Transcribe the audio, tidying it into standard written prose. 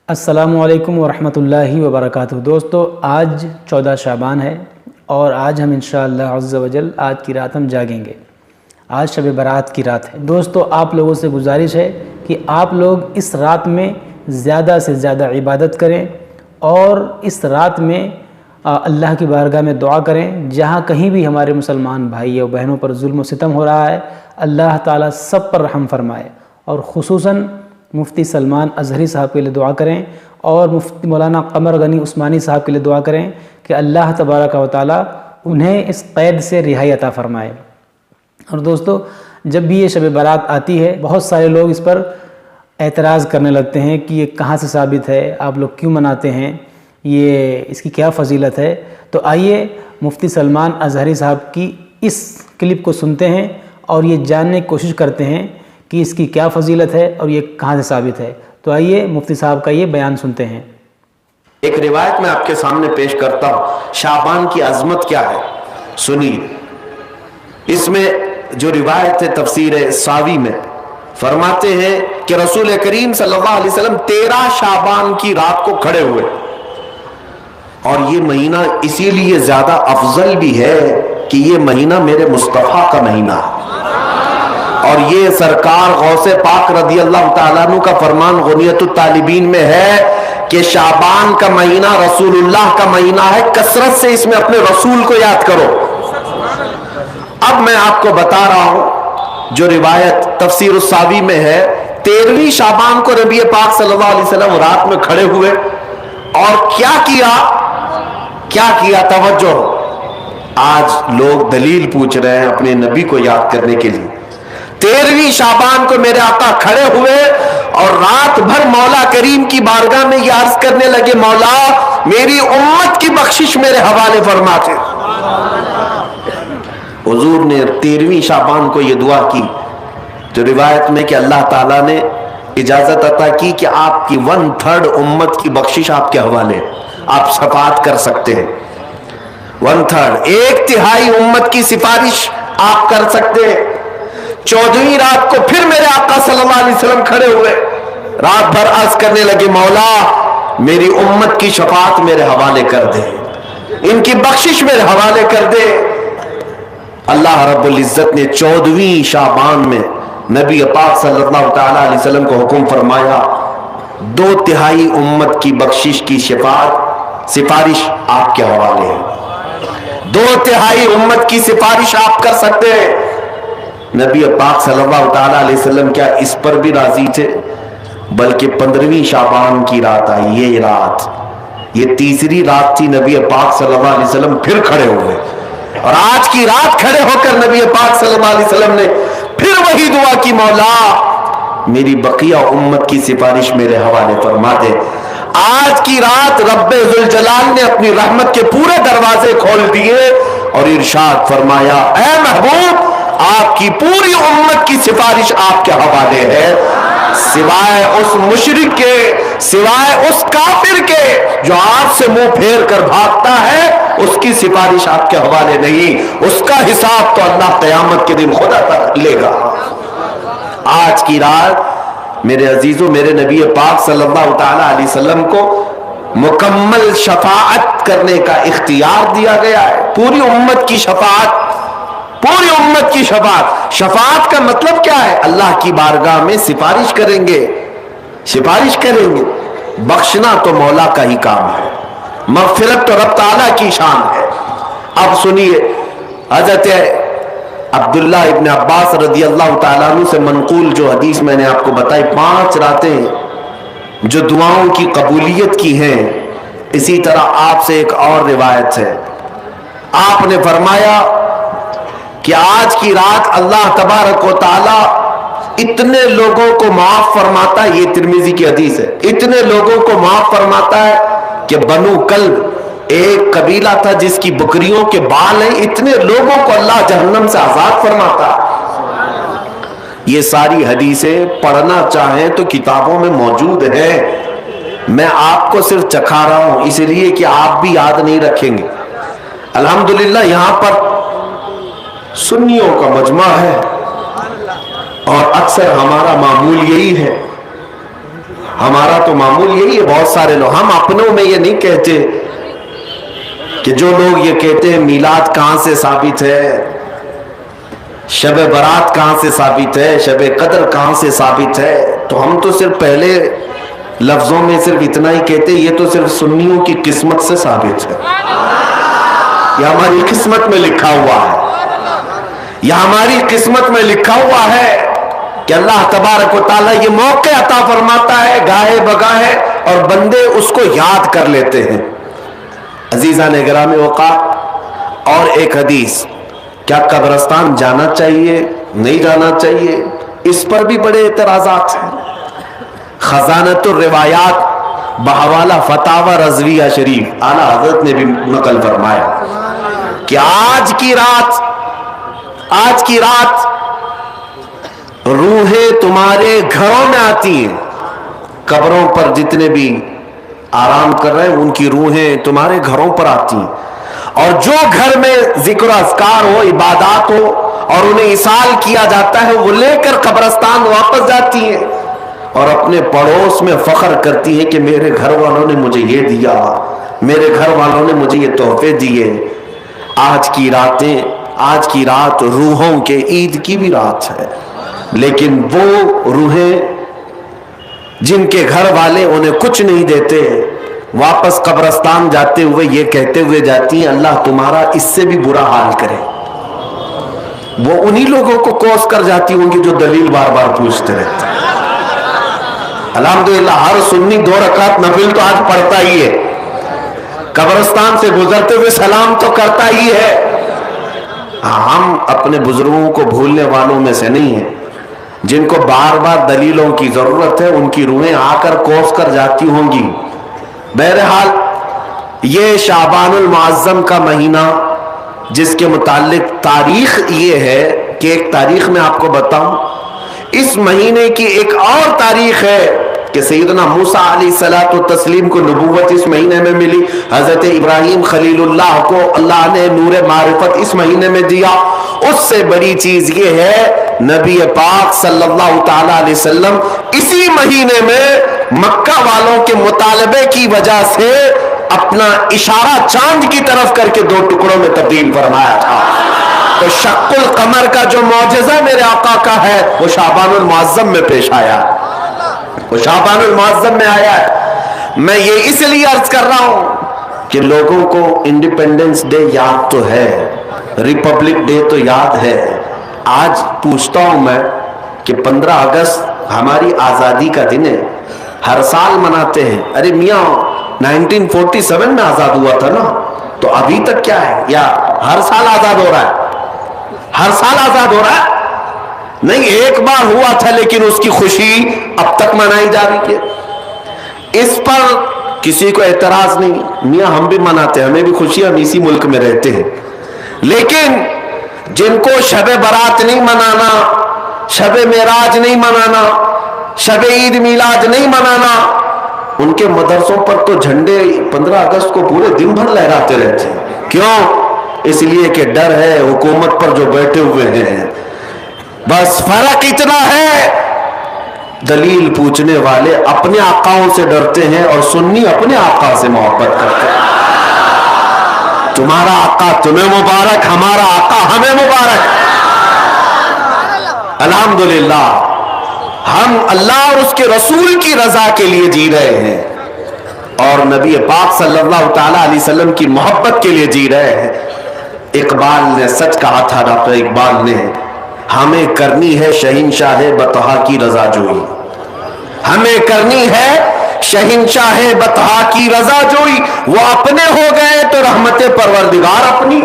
السلام علیکم ورحمۃ اللہ وبرکاتہ۔ دوستو، آج 14 شعبان ہے اور آج ہم انشاءاللہ عز و جل آج کی رات ہم جاگیں گے۔ آج شب برات کی رات ہے۔ دوستو، آپ لوگوں سے گزارش ہے کہ آپ لوگ اس رات میں زیادہ سے زیادہ عبادت کریں اور اس رات میں اللہ کی بارگاہ میں دعا کریں۔ جہاں کہیں بھی ہمارے مسلمان بھائی اور بہنوں پر ظلم و ستم ہو رہا ہے، اللہ تعالیٰ سب پر رحم فرمائے، اور خصوصاً مفتی سلمان اظہری صاحب کے لیے دعا کریں اور مفتی مولانا قمر غنی عثمانی صاحب کے لیے دعا کریں کہ اللہ تبارک و تعالیٰ انہیں اس قید سے رہائی عطا فرمائے۔ اور دوستو، جب بھی یہ شب برات آتی ہے، بہت سارے لوگ اس پر اعتراض کرنے لگتے ہیں کہ یہ کہاں سے ثابت ہے، آپ لوگ کیوں مناتے ہیں، یہ اس کی کیا فضیلت ہے۔ تو آئیے مفتی سلمان اظہری صاحب کی اس کلپ کو سنتے ہیں اور یہ جاننے کی کوشش کرتے ہیں کہ اس کی کیا فضیلت ہے اور یہ کہاں سے ثابت ہے۔ تو آئیے مفتی صاحب کا یہ بیان سنتے ہیں۔ ایک روایت میں آپ کے سامنے پیش کرتا ہوں، شعبان کی عظمت کیا ہے سنیے۔ اس میں جو روایت ہے تفسیر ساوی میں فرماتے ہیں کہ رسول کریم صلی اللہ علیہ وسلم 13 شعبان کی رات کو کھڑے ہوئے، اور یہ مہینہ اسی لیے زیادہ افضل بھی ہے کہ یہ مہینہ میرے مصطفیٰ کا مہینہ ہے، اور یہ سرکار غوث پاک رضی اللہ تعالیٰ عنہ کا فرمان غنیت الطالبین میں ہے کہ شعبان کا مہینہ رسول اللہ کا مہینہ ہے، کثرت سے اس میں اپنے رسول کو یاد کرو۔ اب میں آپ کو بتا رہا ہوں جو روایت تفسیر الساوی میں ہے، 13ویں شعبان کو نبی پاک صلی اللہ علیہ وسلم رات میں کھڑے ہوئے اور کیا کیا توجہ۔ آج لوگ دلیل پوچھ رہے ہیں اپنے نبی کو یاد کرنے کے لیے۔ 13ویں شعبان کو میرے آقا کھڑے ہوئے اور رات بھر مولا کریم کی بارگاہ میں یہ عرض کرنے لگے، مولا میری امت کی بخشش میرے حوالے فرما دے۔ حضور نے 13ویں شعبان کو یہ دعا کی تو روایت میں کہ اللہ تعالیٰ نے اجازت عطا کی کہ آپ کی 1/3 امت کی بخشش آپ کے حوالے، آپ شفاعت کر سکتے ہیں۔ 1/3 1/3 امت کی سفارش آپ کر سکتے ہیں۔ 14ویں رات کو پھر میرے آقا صلی اللہ علیہ وسلم کھڑے ہوئے، رات بھر عرض کرنے لگے، مولا میری امت کی شفاعت میرے حوالے کر دے، ان کی بخشش میرے حوالے کر دے۔ اللہ رب العزت نے 14ویں شعبان میں نبی پاک صلی اللہ تعالیٰ علیہ وسلم کو حکم فرمایا، 2/3 امت کی بخشش کی سفارش آپ کے حوالے ہے، 2/3 امت کی سفارش آپ کر سکتے ہیں۔ نبی پاک صلی اللہ تعالیٰ علیہ وسلم کیا اس پر بھی راضی تھے، بلکہ 15ویں شعبان کی رات آئی، یہ تیسری رات تھی، نبی پاک صلی اللہ علیہ وسلم پھر کھڑے ہوئے، اور آج کی رات کھڑے ہو کر نبی پاک صلی اللہ علیہ وسلم نے پھر وہی دعا کی، مولا میری بقیہ امت کی سفارش میرے حوالے فرما دے۔ آج کی رات رب ذوالجلال نے اپنی رحمت کے پورے دروازے کھول دیے اور ارشاد فرمایا، اے محبوب آپ کی پوری امت کی سفارش آپ کے حوالے ہے، سوائے اس مشرک کے، سوائے اس کافر کے جو آپ سے منہ پھیر کر بھاگتا ہے، اس کی سفارش آپ کے حوالے نہیں، اس کا حساب تو اللہ قیامت کے دن خدا تک لے گا۔ آج کی رات میرے عزیزوں، میرے نبی پاک صلی اللہ تعالی علیہ وسلم کو مکمل شفاعت کرنے کا اختیار دیا گیا ہے، پوری امت کی شفاعت، پوری امت کی شفاعت۔ شفاعت کا مطلب کیا ہے؟ اللہ کی بارگاہ میں سفارش کریں گے، سفارش کریں گے۔ بخشنا تو مولا کا ہی کام ہے، مغفرت تو رب تعالیٰ کی شان ہے۔ اب سنیے، حضرت عبداللہ ابن عباس رضی اللہ تعالیٰ عنہ سے منقول جو حدیث میں نے آپ کو بتائی، 5 راتیں جو دعاؤں کی قبولیت کی ہیں، اسی طرح آپ سے ایک اور روایت ہے، آپ نے فرمایا کہ آج کی رات اللہ تبارک و تعالی اتنے لوگوں کو معاف فرماتا ہے، یہ ترمذی کی حدیث ہے، اتنے لوگوں کو معاف فرماتا ہے کہ بنو کلب ایک قبیلہ تھا جس کی بکریوں کے بال ہیں، اتنے لوگوں کو اللہ جہنم سے آزاد فرماتا ہے۔ یہ ساری حدیثیں پڑھنا چاہیں تو کتابوں میں موجود ہیں، میں آپ کو صرف چکھا رہا ہوں اس لیے کہ آپ بھی یاد نہیں رکھیں گے۔ الحمدللہ یہاں پر سنیوں کا مجمع ہے اور اکثر ہمارا معمول یہی ہے ہمارا تو معمول یہی ہے. بہت سارے لوگ, ہم اپنوں میں یہ نہیں کہتے کہ جو لوگ یہ کہتے ہیں میلاد کہاں سے ثابت ہے, شب برات کہاں سے ثابت ہے, شب قدر کہاں سے ثابت ہے, تو ہم تو صرف پہلے لفظوں میں صرف اتنا ہی کہتے یہ تو صرف سنیوں کی قسمت سے ثابت ہے, یہ ہماری قسمت میں لکھا ہوا ہے, یہ ہماری قسمت میں لکھا ہوا ہے کہ اللہ تبارک و تعالیٰ یہ موقع عطا فرماتا ہے گاہے بگاہے اور بندے اس کو یاد کر لیتے ہیں. عزیزان گرامی اوقات, اور ایک حدیث, کیا قبرستان جانا چاہیے نہیں جانا چاہیے, اس پر بھی بڑے اعتراضات ہیں. خزانۃ الروایات بحوالہ فتاوی رضویہ شریف اعلیٰ حضرت نے بھی نقل فرمایا کہ آج کی رات روحیں تمہارے گھروں میں آتی ہیں. قبروں پر جتنے بھی آرام کر رہے ہیں ان کی روحیں تمہارے گھروں پر آتی ہیں, اور جو گھر میں ذکر و اذکار ہو, عبادات ہو اور انہیں ایصال کیا جاتا ہے, وہ لے کر قبرستان واپس جاتی ہیں اور اپنے پڑوس میں فخر کرتی ہیں کہ میرے گھر والوں نے مجھے یہ دیا, میرے گھر والوں نے مجھے یہ تحفے دیے. آج کی رات روحوں کے عید کی بھی رات ہے, لیکن وہ روحیں جن کے گھر والے انہیں کچھ نہیں دیتے, واپس قبرستان جاتے ہوئے یہ کہتے ہوئے جاتی ہیں اللہ تمہارا اس سے بھی برا حال کرے. وہ انہی لوگوں کو کوس کر جاتی ہوں گی جو دلیل بار بار پوچھتے رہتے ہیں. الحمدللہ ہر سنی 2 رکعت نفل تو آج پڑھتا ہی ہے, قبرستان سے گزرتے ہوئے سلام تو کرتا ہی ہے. ہم اپنے بزرگوں کو بھولنے والوں میں سے نہیں ہیں. جن کو بار بار دلیلوں کی ضرورت ہے ان کی روحیں آ کر کوس کر جاتی ہوں گی. بہرحال یہ شعبان المعظم کا مہینہ, جس کے متعلق تاریخ یہ ہے کہ ایک تاریخ میں آپ کو بتاؤں, اس مہینے کی ایک اور تاریخ ہے کہ سیدنا موسیٰ علیہ الصلوۃ والتسلیم کو نبوت اس مہینے میں ملی. حضرت ابراہیم خلیل اللہ کو اللہ نے نور معرفت اس مہینے میں دیا. اس سے بڑی چیز یہ ہے نبی پاک صلی اللہ تعالی علیہ وسلم اسی مہینے میں مکہ والوں کے مطالبے کی وجہ سے اپنا اشارہ چاند کی طرف کر کے 2 ٹکڑوں میں تبدیل فرمایا تھا. تو شق القمر کا جو معجزہ میرے آقا کا ہے وہ شعبان المعظم میں پیش آیا, وہ شعبان المعظم میں آیا ہے. میں یہ اس لیے عرض کر رہا ہوں کہ لوگوں کو انڈیپینڈنس ڈے یاد تو ہے, ریپبلک ڈے تو یاد ہے. آج پوچھتا ہوں میں کہ 15 اگست ہماری آزادی کا دن ہے, ہر سال مناتے ہیں. ارے میاں 1947 میں آزاد ہوا تھا نا, تو ابھی تک کیا ہے, یا ہر سال آزاد ہو رہا ہے, ہر سال آزاد ہو رہا ہے؟ نہیں, ایک بار ہوا تھا لیکن اس کی خوشی اب تک منائی جا رہی ہے. اس پر کسی کو اعتراض نہیں. میاں ہم بھی مناتے ہیں, ہمیں بھی خوشی, ہم اسی ملک میں رہتے ہیں. لیکن جن کو شب برات نہیں منانا, شب معراج نہیں منانا, شب عید میلاد نہیں منانا, ان کے مدرسوں پر تو جھنڈے 15 اگست کو پورے دن بھر لہراتے رہتے ہیں. کیوں؟ اس لیے کہ ڈر ہے حکومت پر جو بیٹھے ہوئے ہیں. بس فرق اتنا ہے, دلیل پوچھنے والے اپنے آقاؤں سے ڈرتے ہیں اور سنی اپنے آقا سے محبت کرتے ہیں. تمہارا آقا تمہیں مبارک, ہمارا آقا ہمیں مبارک. الحمدللہ ہم اللہ اور اس کے رسول کی رضا کے لیے جی رہے ہیں اور نبی پاک صلی اللہ تعالی علیہ وسلم کی محبت کے لیے جی رہے ہیں. اقبال نے سچ کہا تھا, ڈاکٹر اقبال نے, ہمیں کرنی ہے شہنشاہ بطحا کی رضا جوئی, ہمیں کرنی ہے شہنشاہ بطحا کی رضا جوئی. وہ اپنے ہو گئے تو رحمت پروردگار اپنی.